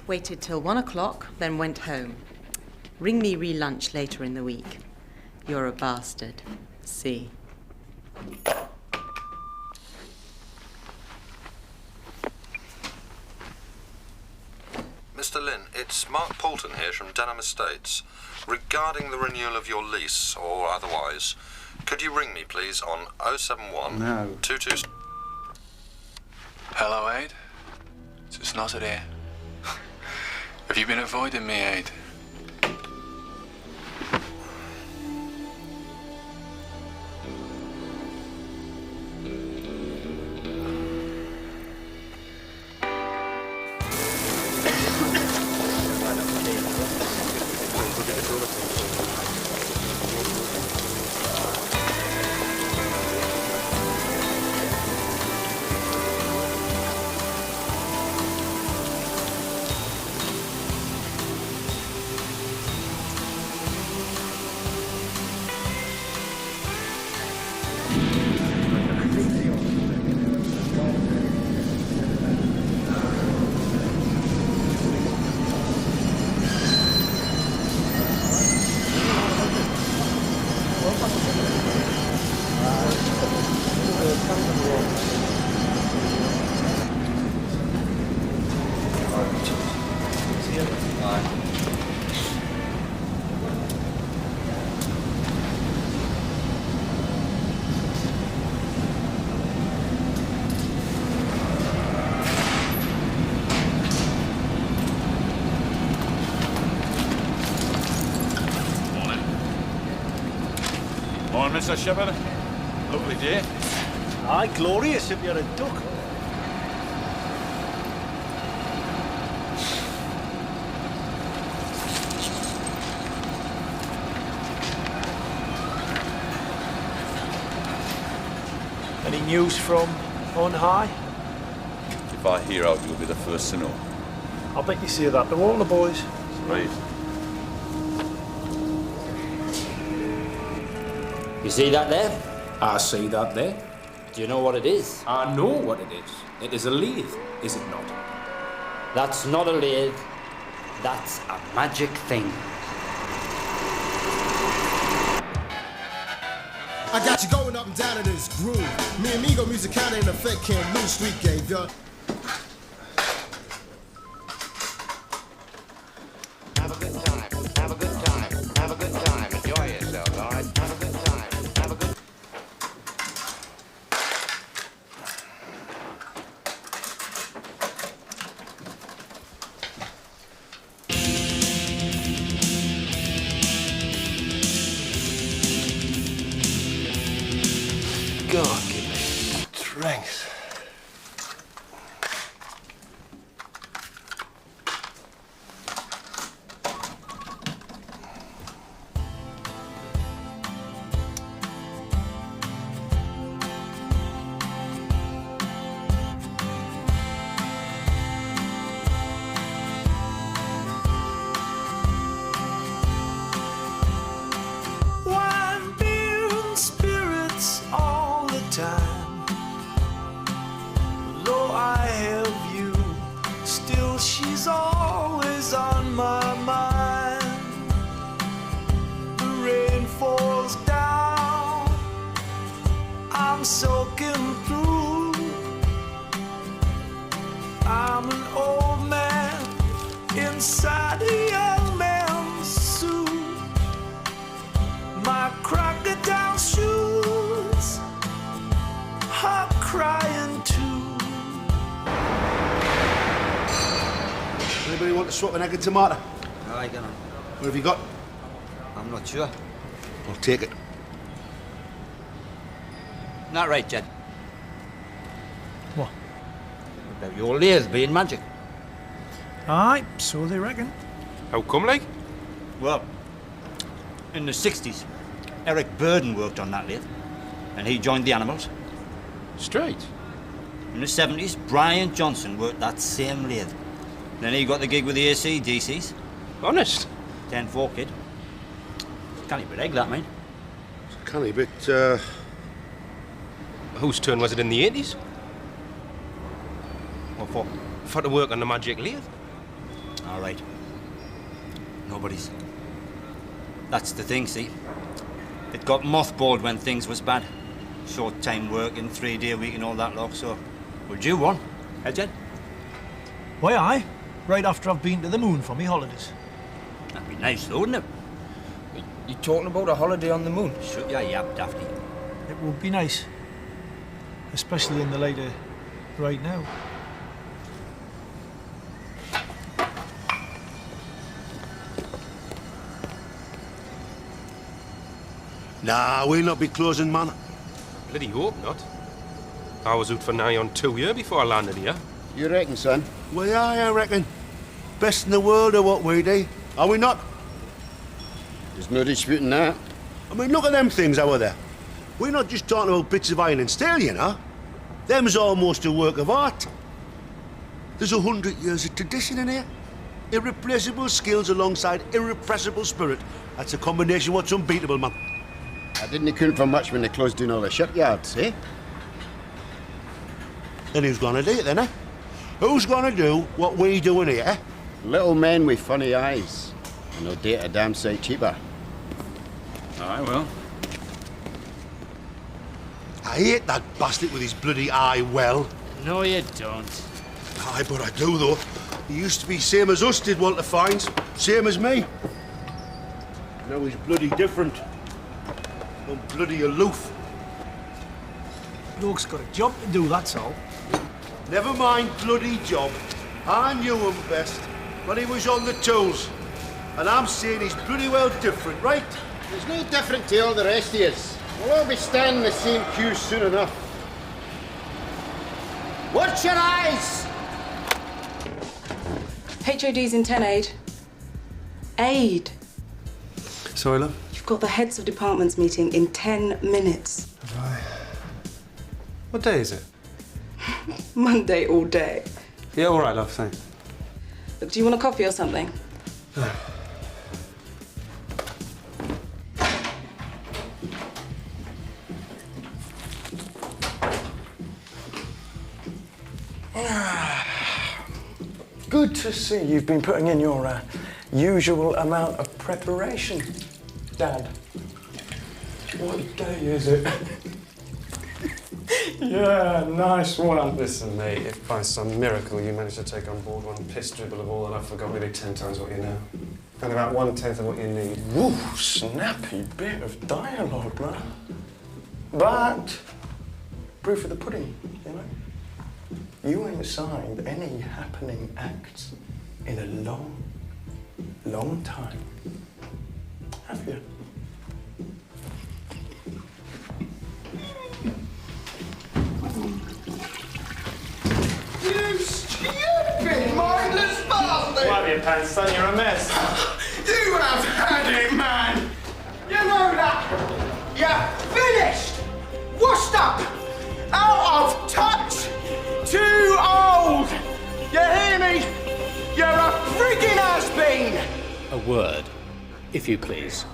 Waited till 1 o'clock, then went home. Ring me re-lunch later in the week. You're a bastard. See. Mr. Lynn, it's Mark Poulton here from Denham Estates. Regarding the renewal of your lease, or otherwise, could you ring me, please, on 071... No. 22... Hello, Aid. It's Nozzard here. Have you been avoiding me, Aid? Morning, Mr. Shepherd. Lovely day. Aye, glorious if you're a duck. Any news from on high? If I hear out, you'll be the first to know. I bet you see that to all the boys. Right. You see that there? I see that there. Do you know what it is? I know what it is. It is a lathe, is it not? That's not a lathe. That's a magic thing. I got you going up and down in this groove. Me and Migo music kinda in effect can't lose. Street gave ya. Have a good time. Have a good time. Have a good time. Enjoy yourself, all right? Have a good time. Have a good. Oh, give me strength. She's always on my mind. The rain falls down, I'm soaking through. I'm an old man inside a young man's suit. My crocodile shoes are crying too. Anybody want to swap an egg and tomato? Aye, get on. What have you got? I'm not sure. I'll take it. Not right, Jed. What? About your lathe being magic. Aye, so they reckon. How come, like? Well, in the 60s, Eric Burden worked on that lathe, and he joined the Animals. Straight. In the 70s, Brian Johnson worked that same lathe. Then he got the gig with the AC/DCs. Honest? 10-4 kid. Canny bit egg, that, mate. Canny bit, Whose turn was it in the 80s? What for? For to work on the magic lathe. All right. Nobody's. That's the thing, see? It got mothballed when things was bad. Short time working, 3-day week and all that lot, so we'll do one. Eh, Jed? Why, aye. Right after I've been to the moon for me holidays. That'd be nice, though, wouldn't it? You talking about a holiday on the moon? Shut your yap, Daphne. It would be nice. Especially in the light of right now. Nah, we'll not be closing, man. Bloody hope not. I was out for nigh on 2 years before I landed here. You reckon, son? Well, I reckon. Best in the world at what we do. Are we not? There's no disputing that. I mean, look at them things over there. We're not just talking about bits of iron and steel, you know. Them's almost a work of art. There's 100 years of tradition in here. Irreplaceable skills alongside irrepressible spirit. That's a combination what's unbeatable, man. I didn't count for much when they closed down all the shipyards, eh? Then who's gonna do it then, eh? Who's gonna do what we do in here, eh? Little men with funny eyes. And they'll date a damn sight cheaper. Aye, well. I hate that bastard with his bloody eye well. No, you don't. Aye, but I do, though. He used to be same as us did, Walter Fiennes. Same as me. Now he's bloody different. I'm bloody aloof. Bloke's got a job to do, that's all. Never mind bloody job. I knew him best when he was on the tools. And I'm saying he's bloody well different, right? There's no different to all the rest of us. We'll all be standing in the same queue soon enough. Watch your eyes! HOD's in 10-8. Aid. Sorry, love? You've got the heads of departments meeting in 10 minutes. Right. What day is it? Monday all day. Yeah, all right, love, thanks. Look, do you want a coffee or something? No. Good to see you've been putting in your usual amount of preparation, Dad. What day is it? Yeah, nice one. Listen, mate, if by some miracle you manage to take on board one piss dribble of all that I've forgotten maybe 10 times what you know, and about 1/10 of what you need. Woo, snappy bit of dialogue, man. But proof of the pudding, you know. You ain't signed any happening acts in a long, long time. Have you? fucking mindless bastard! Wipe your pants, son, you're a mess. You have had it, man! You know that! You're finished! Washed up! Out of touch! Too old! You hear me? You're a friggin' has-been! A word, if you please.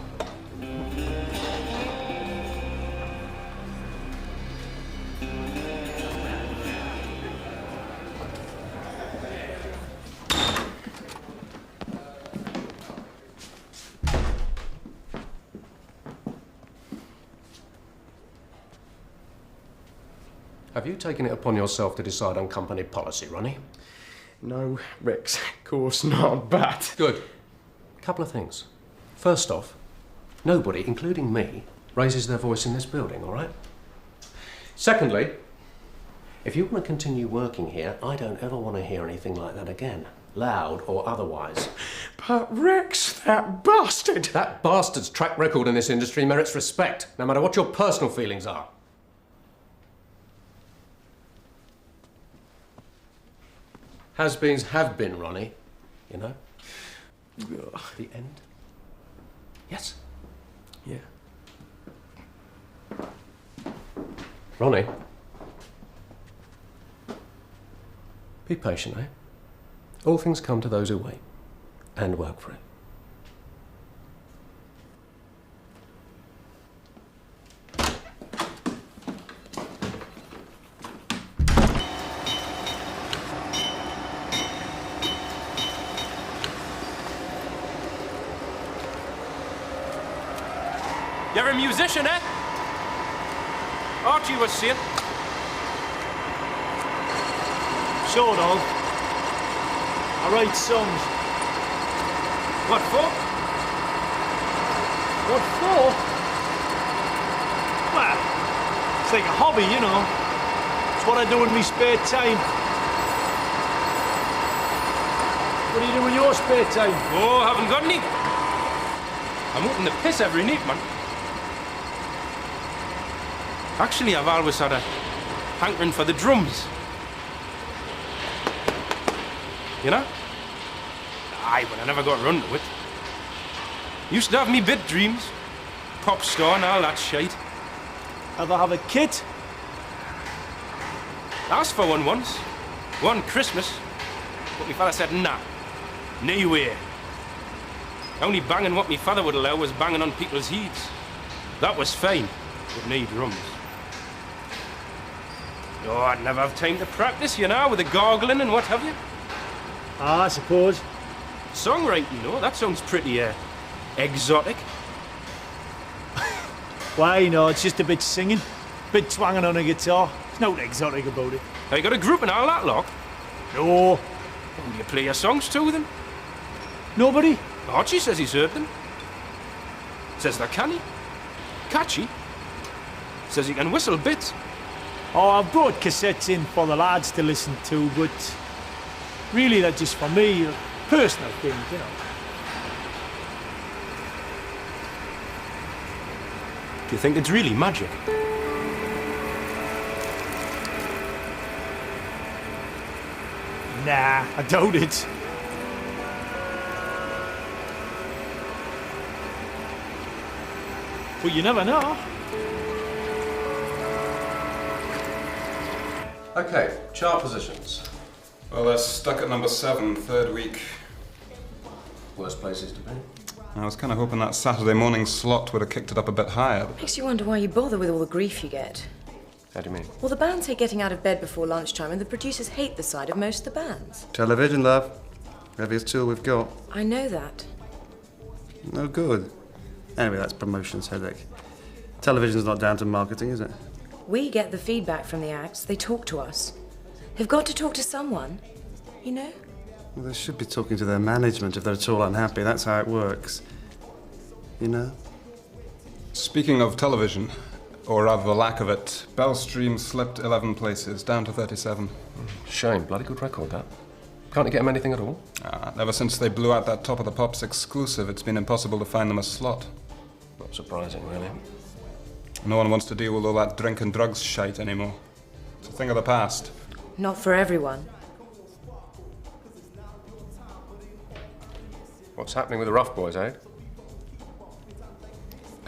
Have you taken it upon yourself to decide on company policy, Ronnie? No, Rex, of course not, but... Good. Couple of things. First off, nobody, including me, raises their voice in this building, all right? Secondly, if you want to continue working here, I don't ever want to hear anything like that again, loud or otherwise. But Rex, that bastard! That bastard's track record in this industry merits respect, no matter what your personal feelings are. Has-beens have been, Ronnie, you know? The end? Yes? Yeah. Ronnie? Be patient, eh? All things come to those who wait and work for it. You're a musician, eh? Archie was saying. Sort of. I write songs. What for? What for? Well, it's like a hobby, you know. It's what I do in my spare time. What do you do in your spare time? Oh, haven't got any. I'm out in the piss every night, man. Actually, I've always had a hankering for the drums. You know? Aye, but I never got round to it. Used to have me big dreams. Pop star and all that shite. Ever have a kit? Asked for one once. One Christmas. But my father said, nah. No way. Only banging what my father would allow was banging on people's heads. That was fine, but no drums. Oh, I'd never have time to practice, you know, with the gargling and what have you. Ah, I suppose. Songwriting, though, that sounds pretty, exotic. Why, no, it's just a bit singing. Bit twanging on a guitar. There's nothing exotic about it. Have you got a group and all that, lot? No. Who do you play your songs to, then? Nobody. Archie says he's heard them. Says they're canny. Catchy. Says he can whistle bits. Oh, I've brought cassettes in for the lads to listen to, but really they're just for me, a personal thing, you know. Do you think it's really magic? Nah, I doubt it. But you never know. Okay, chart positions. Well, they're stuck at number 7, third week. Worst places to be. I was kind of hoping that Saturday morning slot would have kicked it up a bit higher. Makes you wonder why you bother with all the grief you get. How do you mean? Well, the bands hate getting out of bed before lunchtime, and the producers hate the sight of most of the bands. Television, love. Heaviest tool we've got. I know that. No good. Anyway, that's promotion's headache. Television's not down to marketing, is it? We get the feedback from the acts. They talk to us. They've got to talk to someone, you know? Well, they should be talking to their management if they're at all unhappy. That's how it works. You know? Speaking of television, or rather the lack of it, Bellstream slipped 11 places, down to 37. Shame. Bloody good record, that. Can't you get them anything at all? Ever since they blew out that Top of the Pops exclusive, it's been impossible to find them a slot. Not surprising, really. No one wants to deal with all that drink and drugs shite anymore. It's a thing of the past. Not for everyone. What's happening with the rough boys, eh?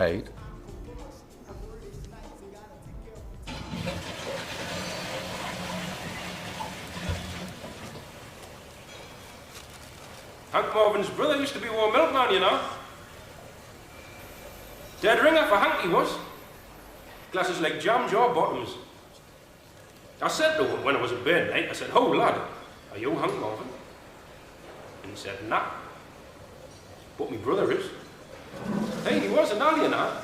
8. Hank Morven's brother used to be war milkman, you know. Dead ringer for Hank he was. Glasses like jam jaw bottoms. I said to him when I was at Burn Night, I said, "Oh lad, are you Hank Morven?" And he said, "Nah. But my brother is." Hey, he was an alien, huh?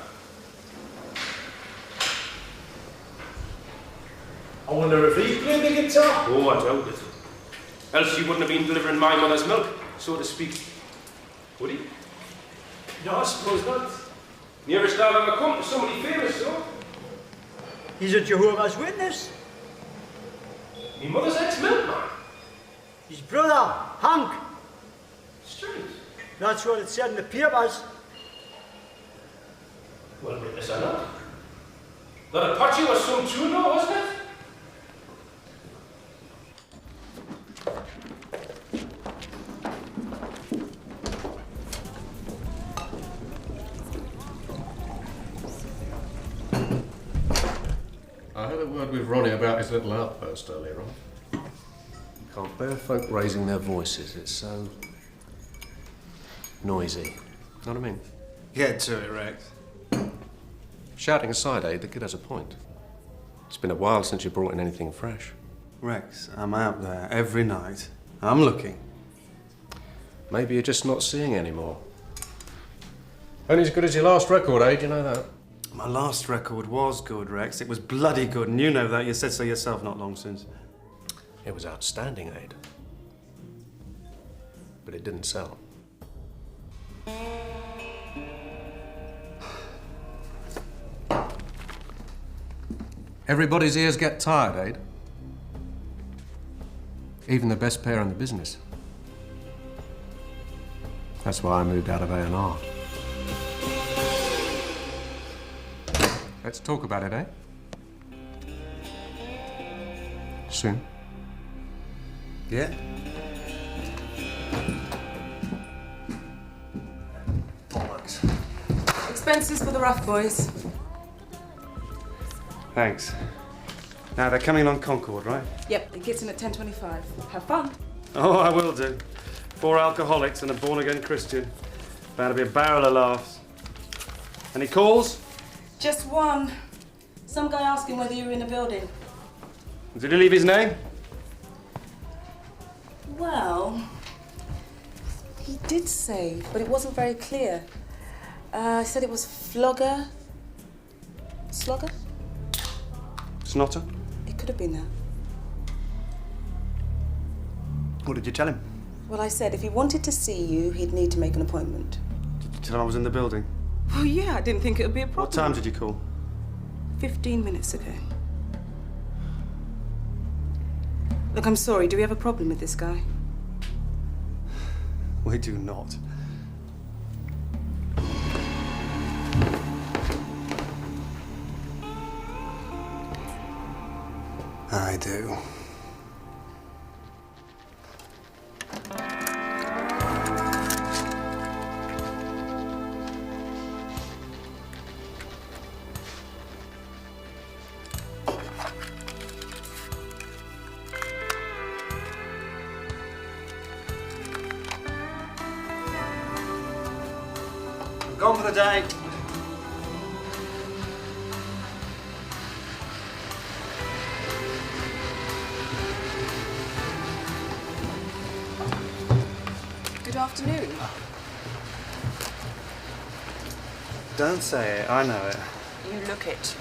I wonder if he played the guitar. Oh, I doubt it. Else he wouldn't have been delivering my mother's milk, so to speak. Would he? No, I suppose not. Nearest I've ever come to somebody famous, though. He's a Jehovah's Witness. My mother's ex-milkman. His brother, Hank. Strange. That's what it said in the papers. Well, witness or not. That Apache was some tune, though, wasn't it? I had a word with Ronnie about his little outburst earlier on. Can't bear folk raising their voices. It's so noisy. Know what I mean? Get to it, Rex. Shouting aside, the kid has a point. It's been a while since you brought in anything fresh. Rex, I'm out there every night. I'm looking. Maybe you're just not seeing anymore. Only as good as your last record, do you know that? My last record was good, Rex. It was bloody good, and you know that. You said so yourself not long since. It was outstanding, but it didn't sell. Everybody's ears get tired, even the best pair in the business. That's why I moved out of A&R. Let's talk about it, Soon. Yeah? Bollocks. Expenses for the rough boys. Thanks. Now, they're coming on Concord, right? Yep, it gets in at 10:25. Have fun. Oh, I will do. 4 alcoholics and a born-again Christian. Bound to be a barrel of laughs. Any calls? Just one. Some guy asking whether you were in the building. Did he leave his name? Well, he did say, but it wasn't very clear. I said it was Flogger. Slogger? Snotter? It could have been that. What did you tell him? Well, I said if he wanted to see you, he'd need to make an appointment. Did you tell him I was in the building? Well, yeah, I didn't think it would be a problem. What time did you call? 15 minutes ago. Look, I'm sorry. Do we have a problem with this guy? We do not. I do. Gone for the day. Good afternoon. Don't say it, I know it. You look it.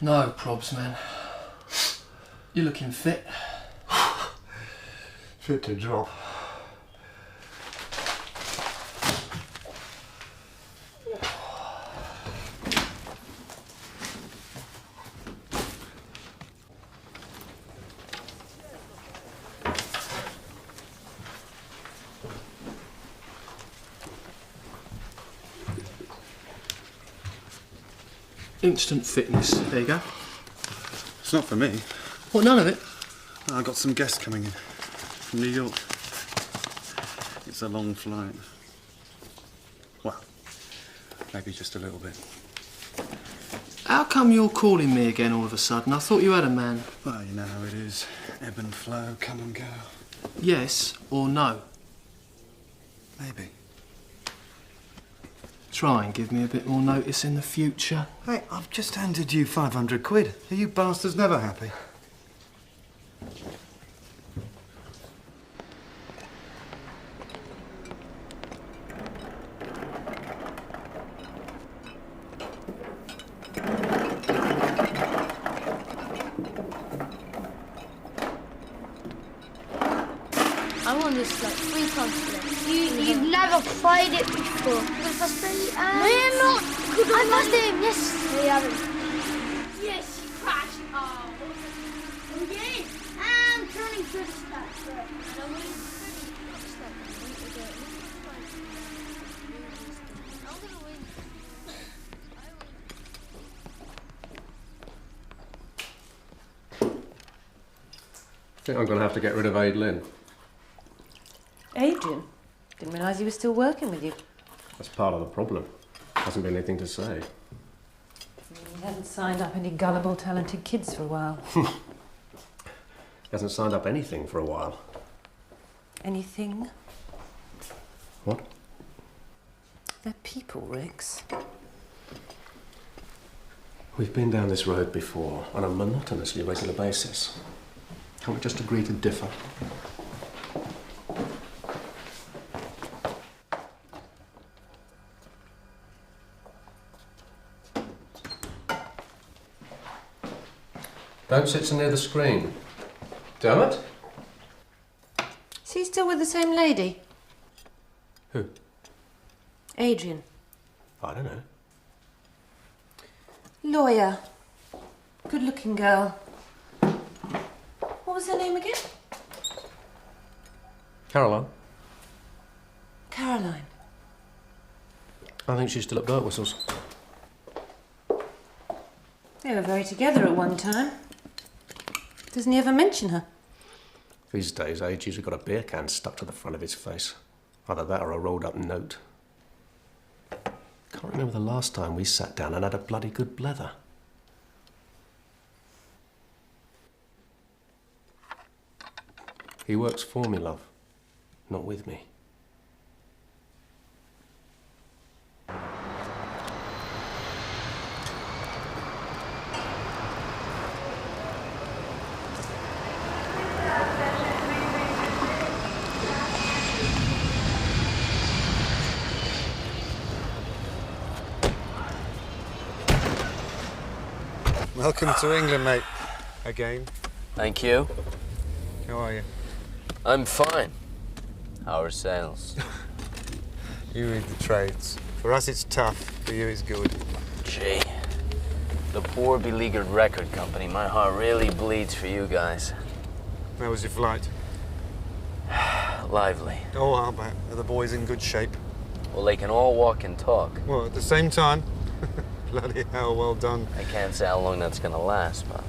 No probs, man. You're looking fit. Fit to drop. Instant fitness. There you go. It's not for me. What, none of it? I've got some guests coming in from New York. It's a long flight. Well, maybe just a little bit. How come you're calling me again all of a sudden? I thought you had a man. Well, you know how it is. Ebb and flow, come and go. Yes or no? Maybe. Try and give me a bit more notice in the future. Hey, I've just handed you 500 quid. Are you bastards never happy? I won this like 3 times today. You've never played it before. The first day? No, you're not. I first game, yes. No, you haven't. Yes, you crashed. Oh. Okay. I'm turning to the stats. Right. I think I'm going to have to get rid of Aid Lynn. Adrian? Didn't realise he was still working with you. That's part of the problem. Hasn't been anything to say. He hasn't signed up any gullible, talented kids for a while. He hasn't signed up anything for a while. Anything? What? They're people, Rix. We've been down this road before on a monotonously regular basis. Can't we just agree to differ? Don't sit so near the screen. Damn it! Is he still with the same lady? Who? Adrian. I don't know. Lawyer. Good-looking girl. What was her name again? Caroline? Caroline. I think she's still at Birtwhistle's. They were very together at one time. Doesn't he ever mention her? These days, Aid's usually got a beer can stuck to the front of his face. Either that or a rolled-up note. Can't remember the last time we sat down and had a bloody good blether. He works for me, love, not with me. Welcome to England, mate. Again. Thank you. How are you? I'm fine. How are sales? You read the trades. For us it's tough, for you it's good. Gee, the poor beleaguered record company, my heart really bleeds for you guys. How was your flight? Lively. Oh, I'll bet. Are the boys in good shape? Well, they can all walk and talk. Well, at the same time? Bloody hell, well done. I can't say how long that's gonna last, but...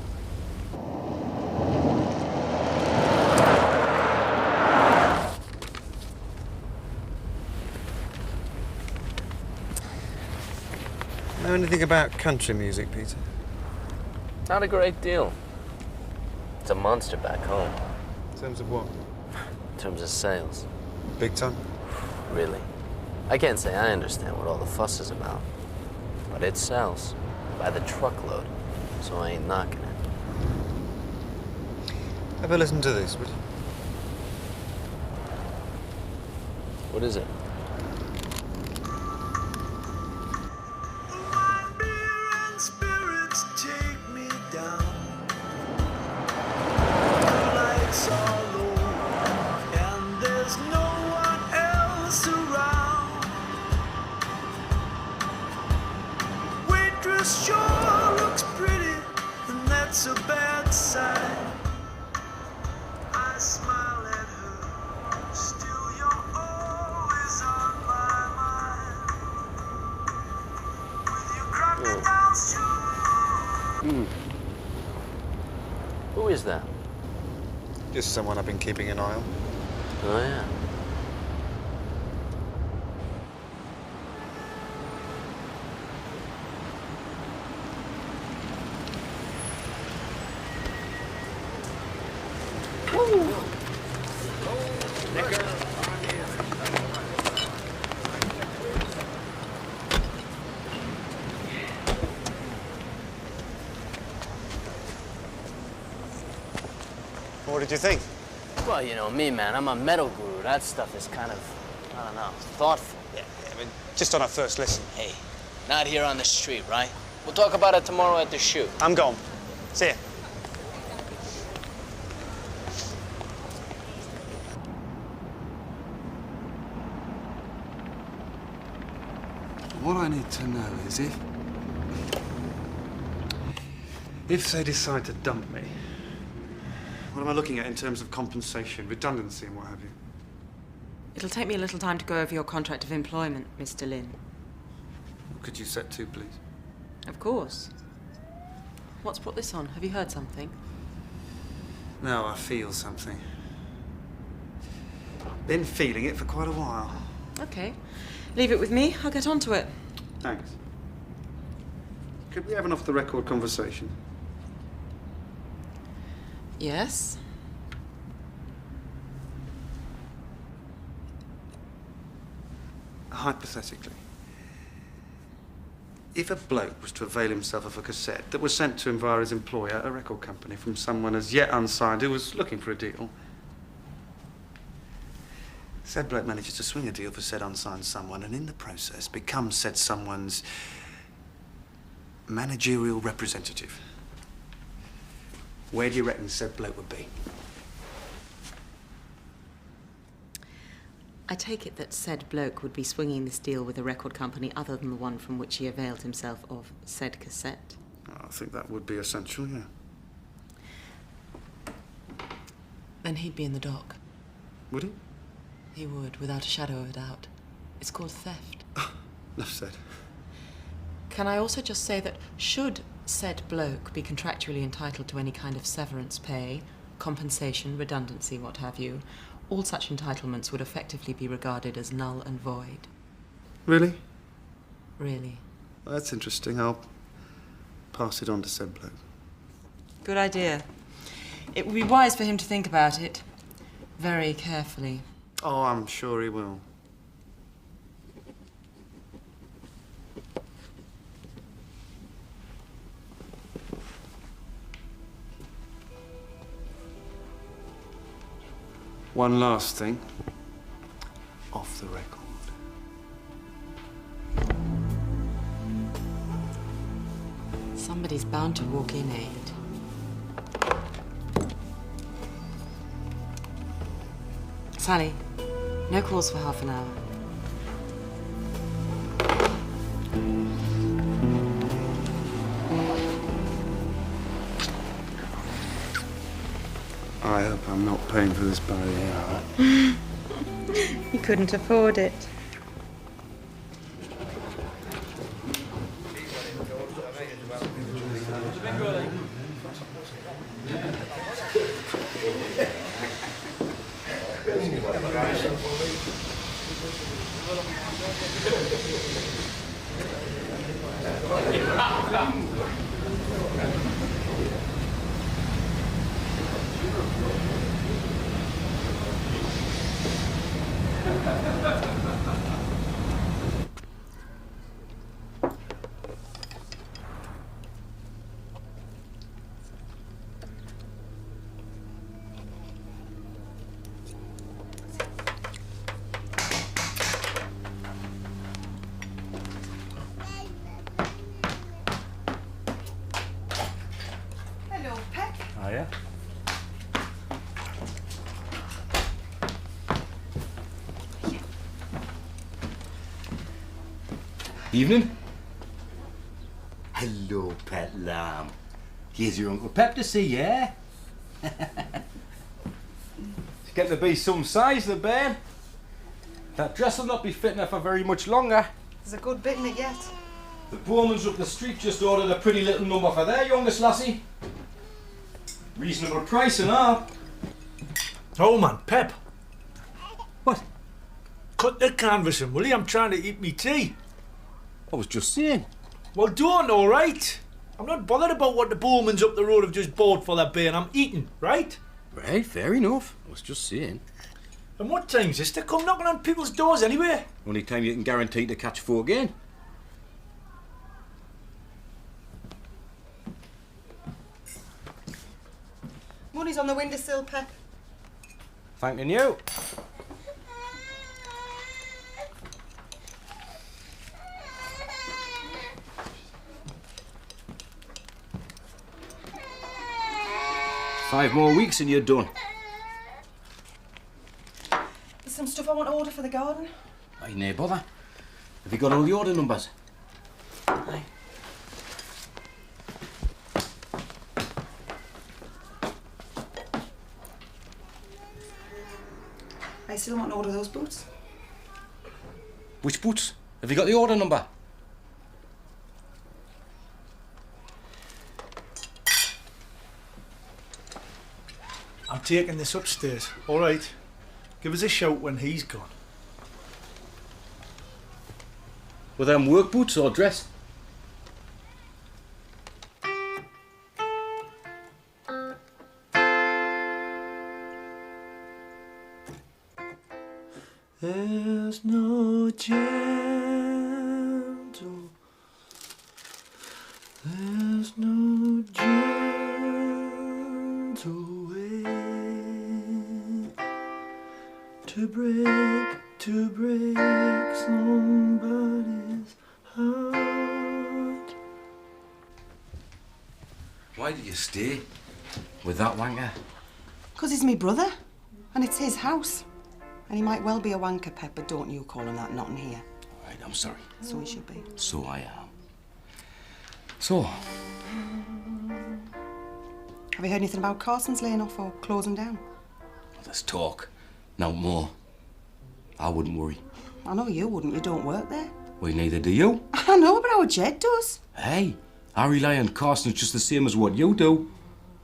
Know anything about country music, Peter? Not a great deal. It's a monster back home. In terms of what? In terms of sales. Big time? Really. I can't say I understand what all the fuss is about. But it sells. By the truckload. So I ain't knocking it. Have a listen to this, would you? What is it? Spirits take me that's a bad sign. I smile at her, still you're always on my mind. With your crocodiles too. Who is that? Just someone I've been keeping an eye on. Oh, yeah. What did you think? Well, you know me, man. I'm a metal guru. That stuff is kind of, I don't know, thoughtful. Yeah, I mean, just on our first listen. Hey, not here on the street, right? We'll talk about it tomorrow at the shoot. I'm gone. See ya. What I need to know is if they decide to dump me, what am I looking at in terms of compensation, redundancy and what have you? It'll take me a little time to go over your contract of employment, Mr. Lin. Could you set to, please? Of course. What's brought this on? Have you heard something? No, I feel something. Been feeling it for quite a while. Okay. Leave it with me. I'll get onto it. Thanks. Could we have an off-the-record conversation? Yes? Hypothetically, if a bloke was to avail himself of a cassette that was sent to him via his employer, a record company, from someone as yet unsigned who was looking for a deal, said bloke manages to swing a deal for said unsigned someone and in the process becomes said someone's managerial representative, where do you reckon said bloke would be? I take it that said bloke would be swinging this deal with a record company other than the one from which he availed himself of said cassette. I think that would be essential, yeah. Then he'd be in the dock. Would he? He would, without a shadow of a doubt. It's called theft. Enough said. Can I also just say that should said bloke be contractually entitled to any kind of severance pay, compensation, redundancy, what have you, all such entitlements would effectively be regarded as null and void. Really? Really. Well, that's interesting. I'll pass it on to said bloke. Good idea. It would be wise for him to think about it very carefully. Oh, I'm sure he will. One last thing. Off the record. Somebody's bound to walk in, Aid. Sally, no calls for half an hour. I hope I'm not paying for this by the hour. You couldn't afford it. Yeah. Evening. Hello, pet lamb. Here's your Uncle Pep to see, yeah? It's getting to be some size, the bairn. That dress will not be fitting her for very much longer. There's a good bit in it yet. The Bowmans up the street just ordered a pretty little number for their youngest lassie. Reasonable price and all. Oh man, Pep. What? Cut the canvassing, will you? I'm trying to eat me tea. I was just saying. Well, don't, all right? I'm not bothered about what the Bowmans up the road have just bought for their beer. I'm eating, right? Right, fair enough. I was just saying. And what time's this to come knocking on people's doors anyway? Only time you can guarantee to catch folk again. Money's on the windowsill, Pep. Thanking you. Five more weeks and you're done. There's some stuff I want to order for the garden. Aye, no bother. Have you got all the order numbers? Aye. I still want to order those boots. Which boots? Have you got the order number? I'm taking this upstairs, all right? Give us a shout when he's gone. Were them work boots or dress? There's no gentle, there's no gentle way to break somebody's heart. Why did you stay with that wanker? 'Cause he's me brother, and it's his house. And he might well be a wanker, Pep, but don't you call him that, not in here. All right, I'm sorry. So he should be. So I am. So, Have you heard anything about Carson's laying off or closing down? well, there's talk. No more. I wouldn't worry. I know you wouldn't, you don't work there. Well, neither do you. I know, but our Jed does. Hey, I rely on Carson just the same as what you do.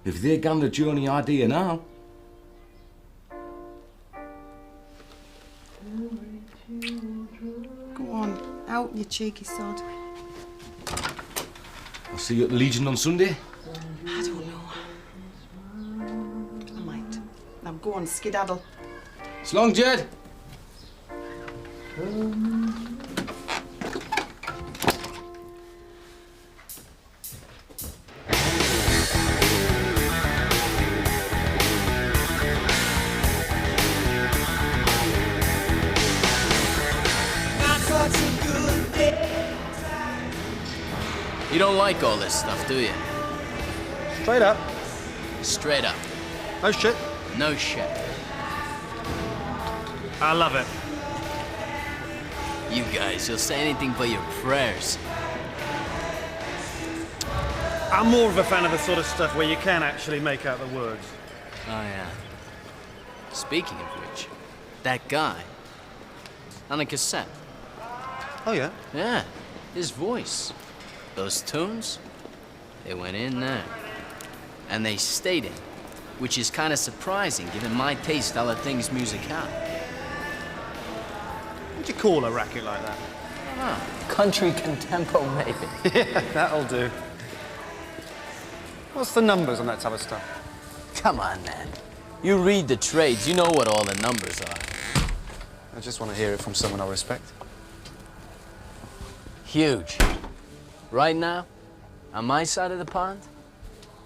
If they're gone the journey idea now. Go on, out, you cheeky sod. I'll see you at the Legion on Sunday. I don't know. I might. Now go on, skedaddle. So long, Jed. You don't like all this stuff, do you? Straight up. Straight up. No shit. No shit. I love it. You guys, you'll say anything but your prayers. I'm more of a fan of the sort of stuff where you can actually make out the words. Oh, yeah. Speaking of which, that guy on the cassette. Oh, yeah? Yeah, his voice. Those tunes, they went in there. And they stayed in, which is kind of surprising given my taste how the things music have. What'd you call a racket like that? Ah, country contempo, maybe. Yeah, that'll do. What's the numbers on that type of stuff? Come on, man. You read the trades, you know what all the numbers are. I just want to hear it from someone I respect. Huge. Right now, on my side of the pond,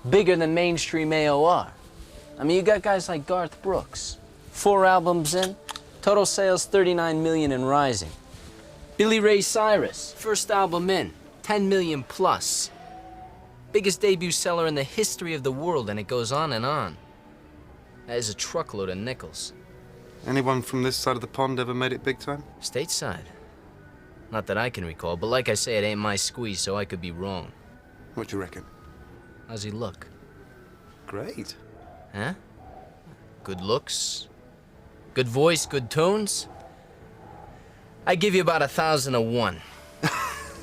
bigger than mainstream AOR. I mean, you got guys like Garth Brooks. 4 albums in, total sales 39 million and rising. Billy Ray Cyrus, first album in, 10 million plus. Biggest debut seller in the history of the world, and it goes on and on. That is a truckload of nickels. Anyone from this side of the pond ever made it big time? Stateside. Not that I can recall, but like I say, it ain't my squeeze, so I could be wrong. What do you reckon? How's he look? Great. Huh? Good looks? Good voice, good tunes? I give you about 1,000 to 1.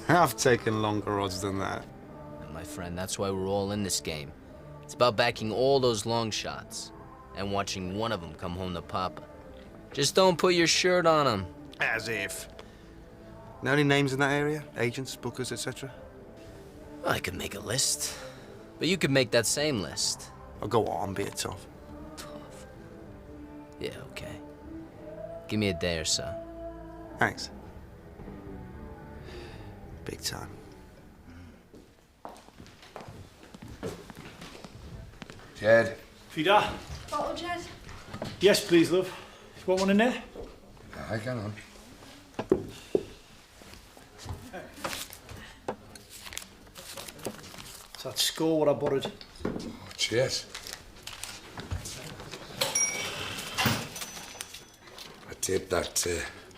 I've taken longer odds than that. And my friend, that's why we're all in this game. It's about backing all those long shots and watching one of them come home to Papa. Just don't put your shirt on him. As if. Know any names in that area? Agents, bookers, etc.? Well, I could make a list. But you could make that same list. Oh, go on, be it tough. Yeah, okay. Give me a day or so. Thanks. Big time. Jed. Peter? Bottle, Jed? Yes, please, love. You want one in there? Aye, get on. It's that score what I borrowed. Oh, cheers. I taped that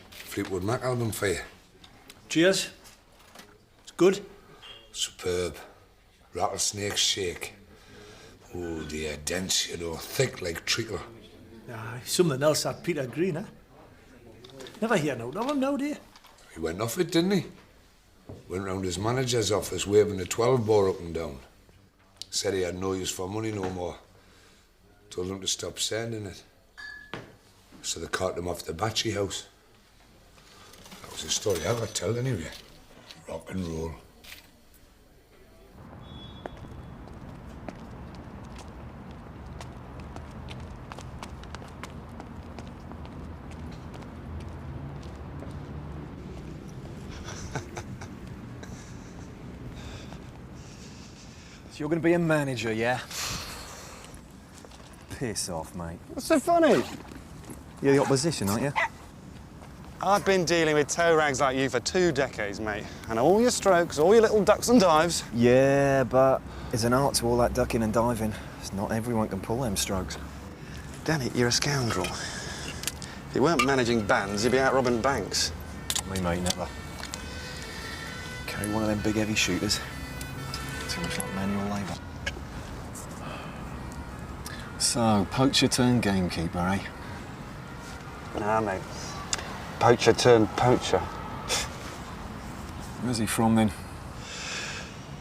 Fleetwood Mac album for you. Cheers. It's good. Superb. Rattlesnake shake. Oh dear, dense, you know, thick like treacle. Aye, something else that Peter Green, eh? Never hear no of him now, do you? He went off it, didn't he? Went round his manager's office waving a 12-bore up and down. Said he had no use for money no more. Told him to stop sending it. So they carted him off the Batchy house. That was the story I got told anyway. Rock and roll. You're going to be a manager, yeah? Piss off, mate. What's so funny? You're the opposition, aren't you? I've been dealing with toe rags like you for 2 decades, mate. And all your strokes, all your little ducks and dives. Yeah, but there's an art to all that ducking and diving. It's not everyone can pull them strokes. Damn it, you're a scoundrel. If you weren't managing bands, you'd be out robbing banks. Me, mate, never. Carry one of them big heavy shooters. Too much like manual labour. So, poacher turned gamekeeper, eh? Nah, mate. Poacher turned poacher. Where's he from, then?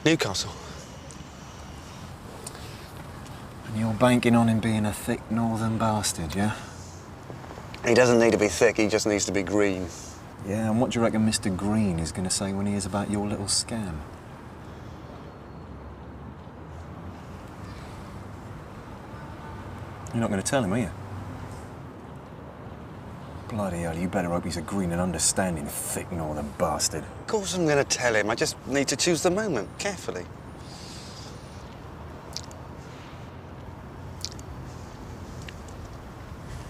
Newcastle. And you're banking on him being a thick northern bastard, yeah? He doesn't need to be thick, he just needs to be green. Yeah, and what do you reckon Mr. Green is going to say when he hears about your little scam? You're not going to tell him, are you? Bloody hell, you better hope he's a green and understanding thick northern bastard. Of course I'm going to tell him. I just need to choose the moment, carefully.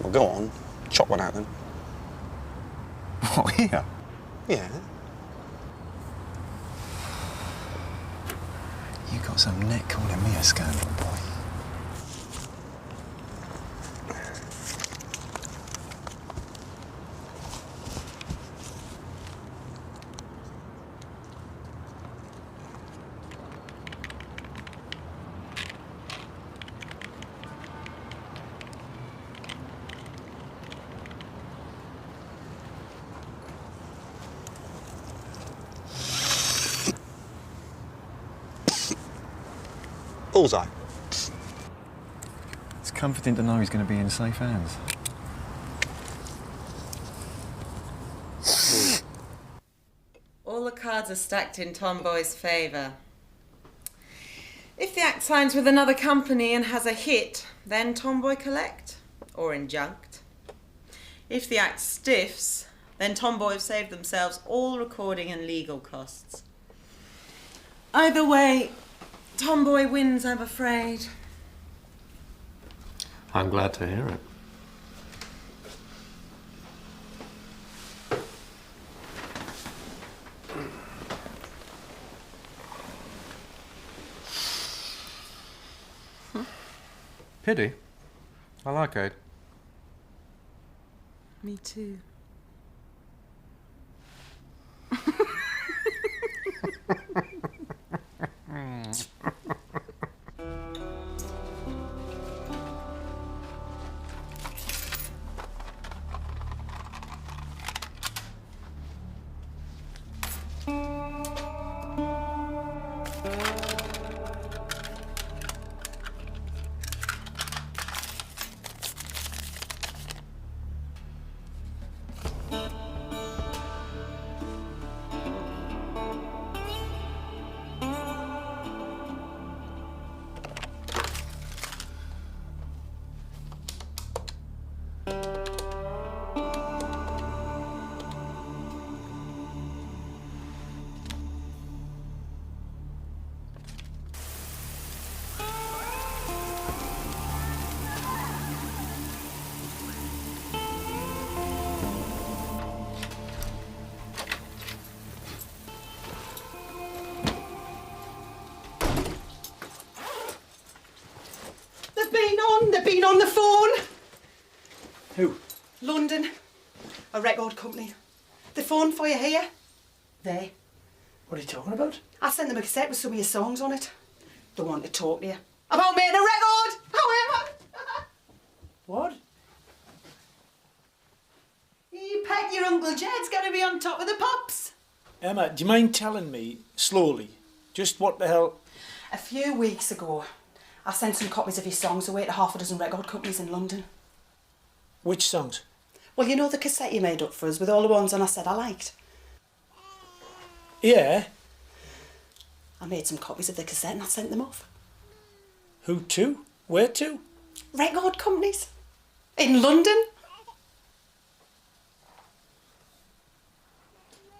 Well, go on. Chop one out, then. What, here? Yeah. You got some neck calling me a scandal boy. Bullseye. It's comforting to know he's going to be in safe hands. All the cards are stacked in Tomboy's favour. If the act signs with another company and has a hit, then Tomboy collect, or injunct. If the act stiffs, then Tomboy have saved themselves all recording and legal costs. Either way, Tomboy wins, I'm afraid. I'm glad to hear it. Pity. I like Aid. Me too. They've been on the phone. Who? London. A record company. They phoned for you here. There. What are you talking about? I sent them a cassette with some of your songs on it. They want to talk to you. About making a record, however. What? You bet your Uncle Jed's going to be on top of the pops. Emma, do you mind telling me, slowly, just what the hell... A few weeks ago, I sent some copies of your songs away to half a dozen record companies in London. Which songs? Well, you know the cassette you made up for us with all the ones on I said I liked? Yeah. I made some copies of the cassette and I sent them off. Who to? Where to? Record companies. In London.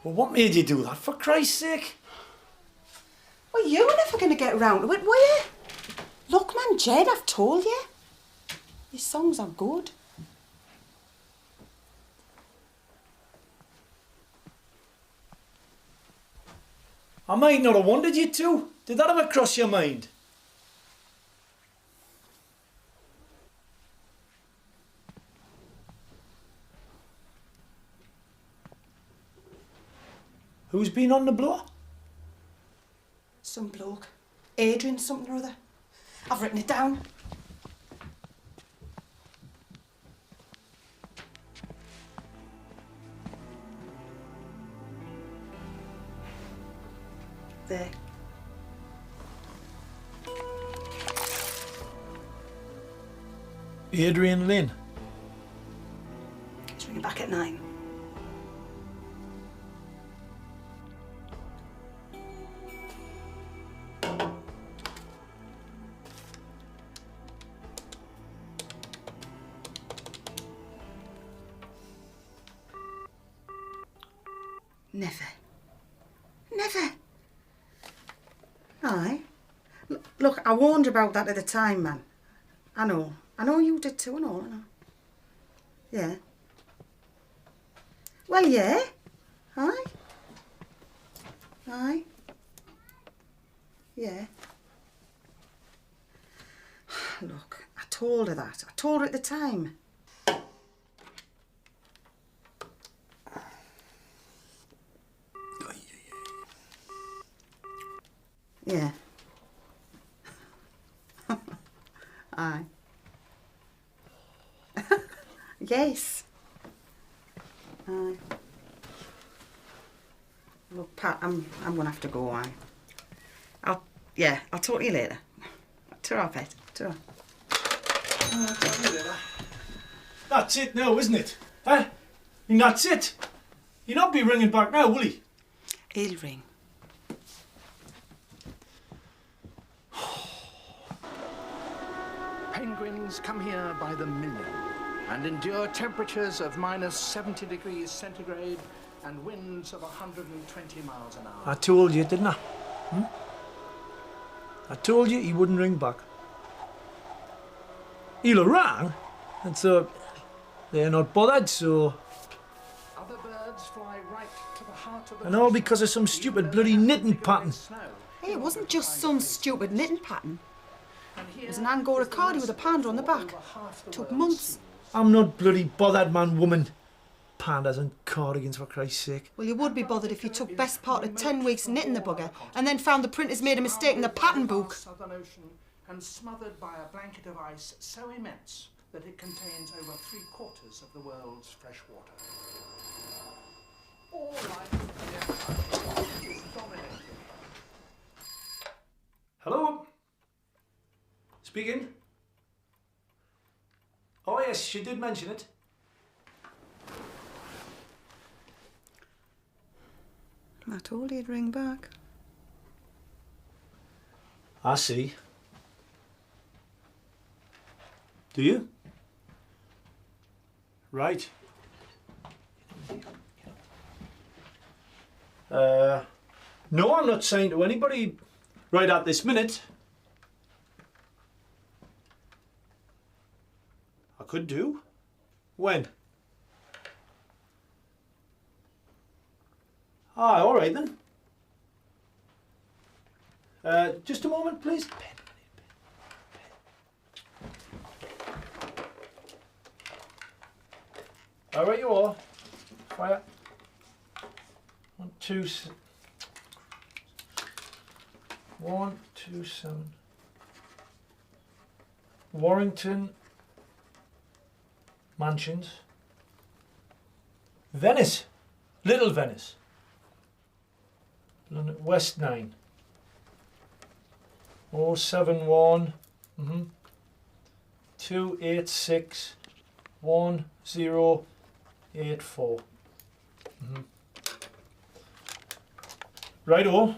Well, what made you do that, for Christ's sake? Well, you were never going to get round to it, were you? Look, man, Jed, I've told you. Your songs are good. I might not have wanted you to. Did that ever cross your mind? Who's been on the blower? Some bloke. Adrian something or other. I've written it down. There. Adrian Lynn. He's ringing back at 9. Never. Never. Aye. Look, I warned you about that at the time, man. I know. I know you did too and all, I know. Yeah. Well, yeah. Aye. Aye. Yeah. Look, I told her that. I told her at the time. Yeah. Aye. Yes. Aye. Look, Pat, I'm gonna have to go. I'll talk to you later. Ta-ra, pet. Ta-ra. That's it now, isn't it? Huh? I mean, that's it. He'll not be ringing back now, will he? He'll ring. Penguins come here by the million and endure temperatures of minus 70 degrees centigrade and winds of 120 miles an hour. I told you, didn't I? I told you he wouldn't ring back. He'll have rang, and so they're not bothered, so... Other birds fly right to the heart of the... And all because of some stupid bloody knitting pattern. Hey, it wasn't just some stupid knitting pattern. It was an Angora cardi with a panda on the back. It took months. I'm not bloody bothered, man, woman. Pandas and cardigans, for Christ's sake. Well, you would be bothered if you took best part of 10 weeks knitting the bugger and then found the printers made a mistake in the pattern book. Southern Ocean and smothered by a blanket of ice so immense that it contains over 3/4 of the world's fresh water. All life is dominated. Hello? Speaking? Oh yes, she did mention it. I told you he'd ring back. I see. Do you? Right. No, I'm not saying to anybody right at this minute. I could do. When? Ah, all right then. Just a moment, please. Pen. All right, you all. Fire. 1, 2, 1, 2, 7. Warrington Mansions. Venice. Little Venice. London, West 9. 071 286 1084. Righto.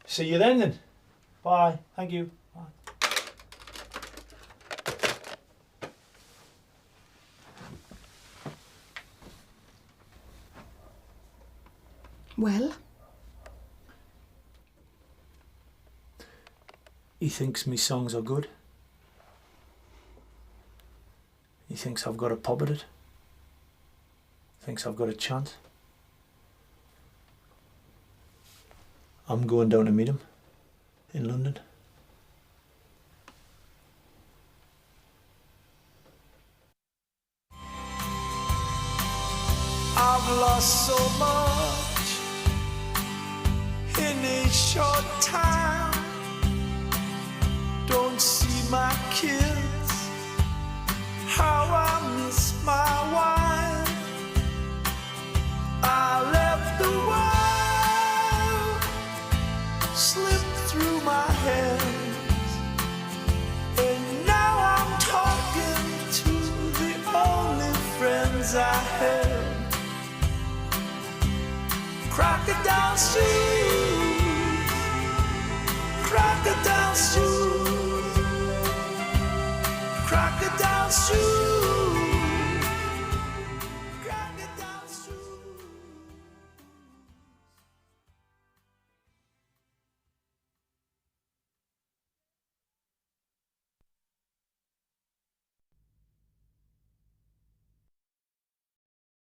See you then. Bye. Thank you. Bye. Well? He thinks me songs are good. He thinks I've got a pop at it. Thinks I've got a chance. I'm going down to meet him in London. I've lost so much in a short time. Don't see my kids, how I miss my wife. I left the world slip through my hands, and now I'm talking to the only friends I have. Crocodile shoes, crocodile shoes, crocodile shoes.